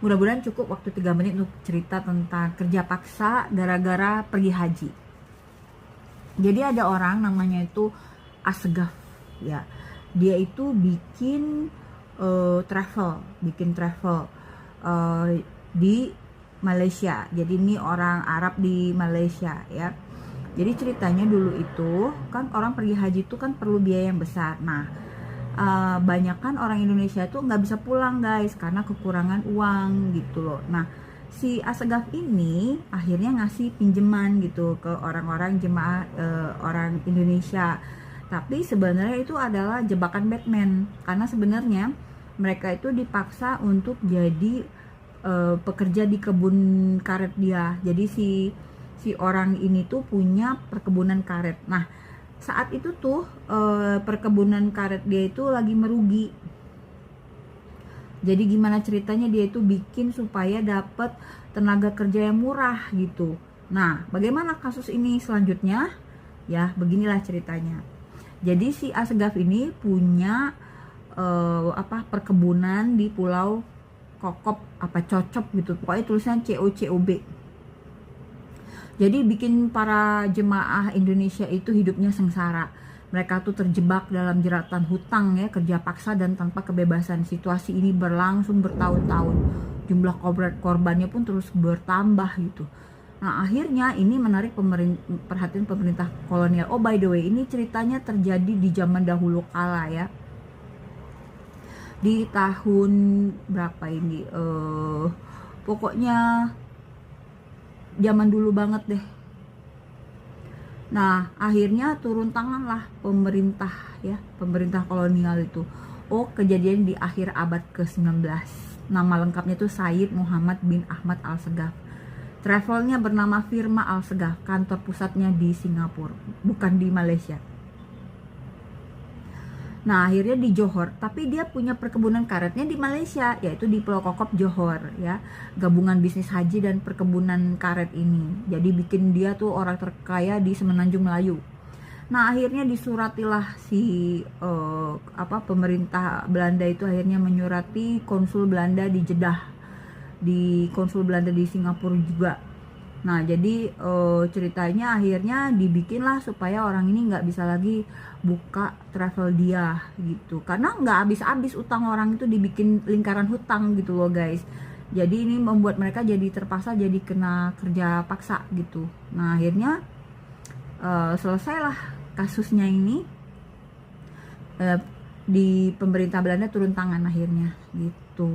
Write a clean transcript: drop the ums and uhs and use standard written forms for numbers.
Mudah-mudahan cukup waktu 3 menit untuk cerita tentang kerja paksa gara-gara pergi haji. Jadi ada orang namanya itu Asgaf ya. Dia itu bikin travel di Malaysia. Jadi ini orang Arab di Malaysia ya. Jadi ceritanya dulu itu kan orang pergi haji itu kan perlu biaya yang besar. Nah, banyak kan orang Indonesia tuh nggak bisa pulang guys karena kekurangan uang gitu loh. Nah, si Asgaf ini akhirnya ngasih pinjaman gitu ke orang-orang jemaah orang Indonesia. Tapi sebenarnya itu adalah jebakan Batman karena sebenarnya mereka itu dipaksa untuk jadi pekerja di kebun karet dia. Jadi si orang ini tuh punya perkebunan karet. Nah, saat itu tuh perkebunan karet dia itu lagi merugi. Jadi gimana ceritanya dia itu bikin supaya dapat tenaga kerja yang murah gitu. Nah, bagaimana kasus ini selanjutnya? Ya, beginilah ceritanya. Jadi si Asgaf ini punya perkebunan di Pulau Kokop Cocop gitu. Pokoknya tulisannya COCOB. Jadi bikin para jemaah Indonesia itu hidupnya sengsara. Mereka tuh terjebak dalam jeratan hutang ya, kerja paksa dan tanpa kebebasan. Situasi ini berlangsung bertahun-tahun. Jumlah korbannya pun terus bertambah gitu. Nah, akhirnya ini menarik perhatian pemerintah kolonial. Oh, by the way, ini ceritanya terjadi di zaman dahulu kala ya. Di tahun berapa ini? Pokoknya zaman dulu banget deh. Nah, akhirnya turun tanganlah pemerintah kolonial itu. Oh, kejadian di akhir abad ke-19. Nama lengkapnya itu Said Muhammad bin Ahmad Al-Segaf. Travelnya bernama Firma Al-Segaf, kantor pusatnya di Singapura, bukan di Malaysia. Nah, akhirnya di Johor, tapi dia punya perkebunan karetnya di Malaysia, yaitu di Pulau Kokop Johor ya. Gabungan bisnis haji dan perkebunan karet ini. Jadi bikin dia tuh orang terkaya di Semenanjung Melayu. Nah, akhirnya disuratilah pemerintah Belanda itu akhirnya menyurati konsul Belanda di Jeddah, di konsul Belanda di Singapura juga. Nah, jadi ceritanya akhirnya dibikinlah supaya orang ini nggak bisa lagi buka travel dia gitu. Karena nggak habis-habis utang orang itu dibikin lingkaran hutang gitu loh guys. Jadi ini membuat mereka jadi terpaksa jadi kena kerja paksa gitu. Nah, akhirnya selesailah kasusnya ini. Di pemerintah Belanda turun tangan akhirnya gitu.